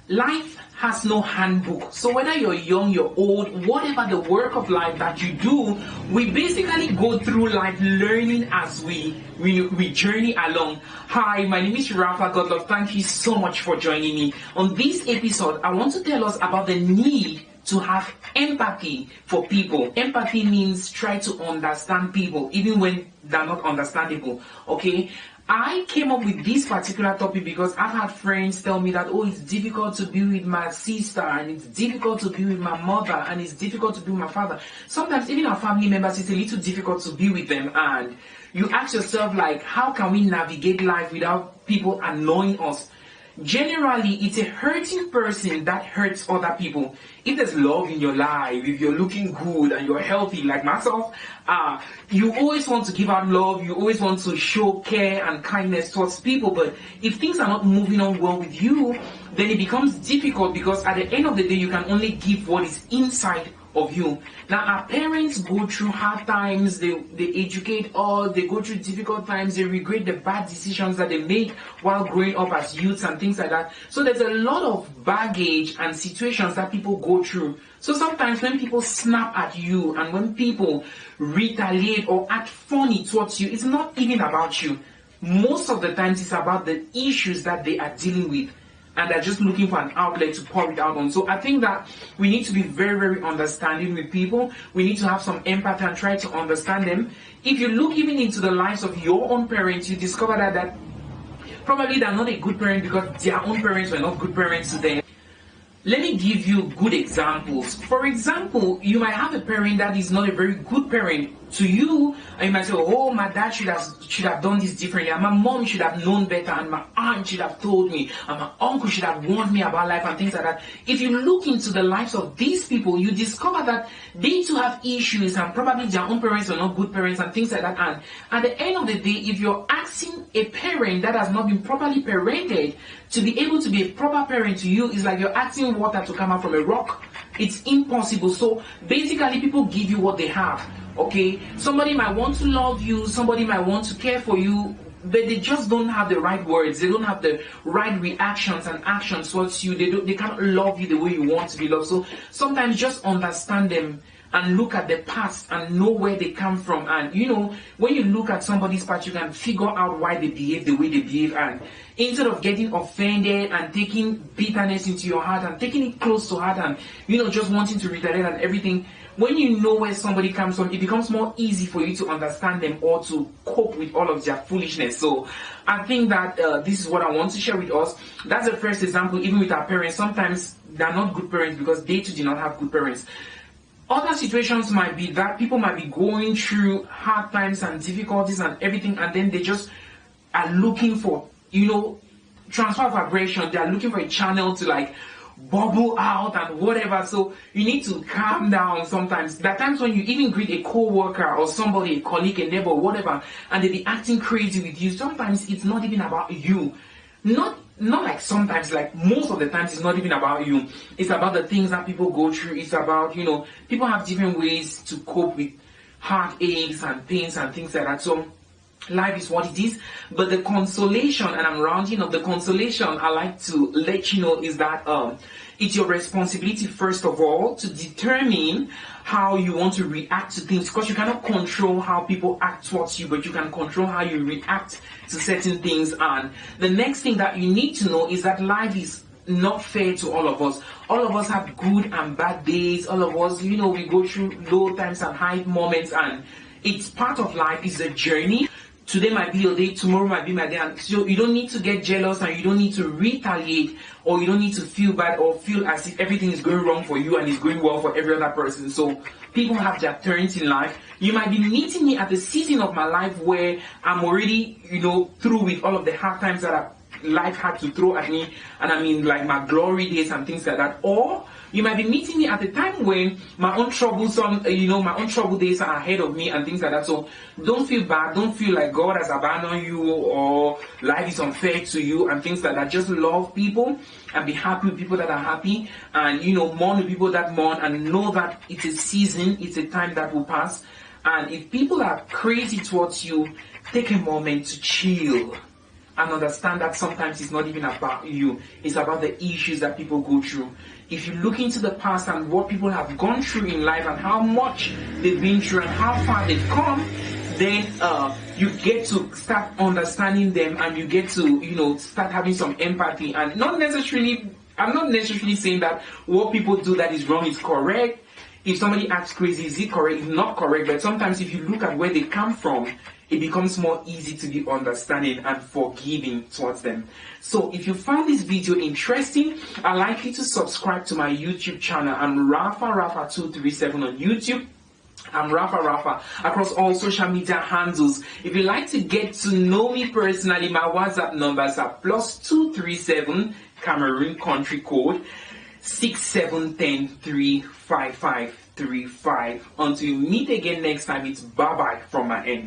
Life has no handbook. So whether you're young, you're old, whatever the work of life that you do, we basically go through life learning as we journey along. Hi, my name is Rafa Godlove. Thank you so much for joining me. On this episode, I want to tell us about the need to have empathy for people. Empathy means try to understand people, even when they're not understandable. Okay? I came up with this particular topic because I've had friends tell me that, oh, it's difficult to be with my sister, and it's difficult to be with my mother, and it's difficult to be with my father. Sometimes even our family members, it's a little difficult to be with them, and you ask yourself, like, how can we navigate life without people annoying us? Generally, it's a hurting person that hurts other people. If there's love in your life, if you're looking good and you're healthy like myself, you always want to give out love, you always want to show care and kindness towards people. But if things are not moving on well with you, then it becomes difficult, because at the end of the day, you can only give what is inside of you. Now, our parents go through hard times, they educate us, they go through difficult times, they regret the bad decisions that they made while growing up as youths and things like that. So there's a lot of baggage and situations that people go through. So sometimes when people snap at you and when people retaliate or act funny towards you, it's not even about you. Most of the times it's about the issues that they are dealing with, and they're just looking for an outlet to pour it out on. So I think that we need to be very, very understanding with people. We need to have some empathy and try to understand them. If you look even into the lives of your own parents, you discover that probably they're not a good parent because their own parents were not good parents to them. Let me give you good examples. For example, you might have a parent that is not a very good parent to you, and you might say, oh, my dad should have done this differently, and my mom should have known better, and my aunt should have told me, and my uncle should have warned me about life and things like that. If you look into the lives of these people, you discover that they too have issues, and probably their own parents are not good parents and things like that. And at the end of the day, if you're asking a parent that has not been properly parented to be able to be a proper parent to you, it's like you're asking water to come out from a rock. It's impossible. So basically, people give you what they have. Okay, somebody might want to love you, somebody might want to care for you, but they just don't have the right words, they don't have the right reactions and actions towards you. They can't love you the way you want to be loved. So sometimes just understand them and look at the past and know where they come from. And you know, when you look at somebody's past, you can figure out why they behave the way they behave. And instead of getting offended and taking bitterness into your heart and taking it close to heart and, you know, just wanting to retaliate and everything, when you know where somebody comes from, it becomes more easy for you to understand them or to cope with all of their foolishness. So I think that this is what I want to share with us. That's the first example. Even with our parents, sometimes they're not good parents because they too did not have good parents. Other situations might be that people might be going through hard times and difficulties and everything, and then they just are looking for, you know, transfer of aggression. They are looking for a channel to like bubble out and whatever. So you need to calm down sometimes. There are times when you even greet a co-worker or somebody, a colleague, a neighbor, whatever, and they be acting crazy with you. Sometimes it's not even about you. Not like sometimes, like most of the times it's not even about you. It's about the things that people go through. It's about, you know, people have different ways to cope with heartaches and pains and things like that. So life is what it is. But the consolation, and I'm rounding up, the consolation I like to let you know is that it's your responsibility, first of all, to determine how you want to react to things, because you cannot control how people act towards you, but you can control how you react to certain things. And the next thing that you need to know is that life is not fair to all of us. All of us have good and bad days. All of us, you know, we go through low times and high moments, and it's part of life. It's a journey. Today might be your day, tomorrow might be my day, and so you don't need to get jealous, and you don't need to retaliate, or you don't need to feel bad or feel as if everything is going wrong for you and is going well for every other person. So people have their turns in life. You might be meeting me at the season of my life where I'm already, you know, through with all of the hard times that life had to throw at me, and I mean like my glory days and things like that. Or you might be meeting me at the time when my own troublesome, my own trouble days are ahead of me and things like that. So don't feel bad. Don't feel like God has abandoned you or life is unfair to you and things like that. Just love people and be happy with people that are happy, and mourn with people that mourn, and know that it's a season, it's a time that will pass. And if people are crazy towards you, take a moment to chill and understand that sometimes it's not even about you, it's about the issues that people go through. If you look into the past and what people have gone through in life and how much they've been through and how far they've come, then you get to start understanding them, and you get to start having some empathy. And I'm not necessarily saying that what people do that is wrong is correct. If somebody acts crazy, is it correct? It's not correct. But sometimes if you look at where they come from, it becomes more easy to be understanding and forgiving towards them. So if you found this video interesting, I'd like you to subscribe to my YouTube channel. I'm Rafa237 on YouTube. I'm Rafa across all social media handles. If you'd like to get to know me personally, my WhatsApp numbers are +237 Cameroon country code 6710-35535. Until we meet again next time, it's bye-bye from my end.